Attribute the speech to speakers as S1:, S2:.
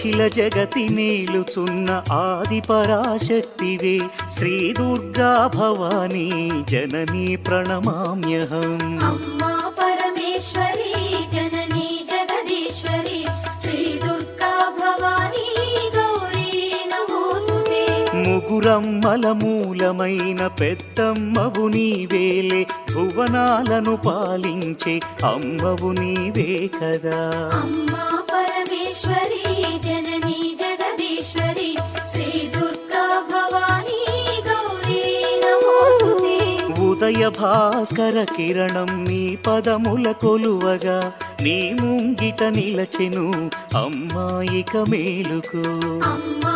S1: అఖిల జగతి మేలుచున్న ఆది పరాశక్తివే శ్రీ దుర్గా భవానీ జననీ ప్రణమామ్యహం.
S2: అమ్మా పరమేశ్వరి జననీ జగదీశ్వరి శ్రీ దుర్గా భవానీ గౌరీ నమోస్తుతే.
S1: ముగురమ్మల మూలమైన పెద్దమ్మవు నీవేలే భువనాలను పాలించే అమ్మవు నీవే కదా.
S2: అమ్మా పరమేశ్వరి జననీ జగదీశ్వరి శ్రీ దుర్గా భవానీ గౌరీ నమోస్తుతే.
S1: ఉదయ భాస్కర కిరణం నీ పదముల కొలువగా నీ ముంగిట నిలచెను అమ్మాయిక మేలుకు.
S2: అమ్మా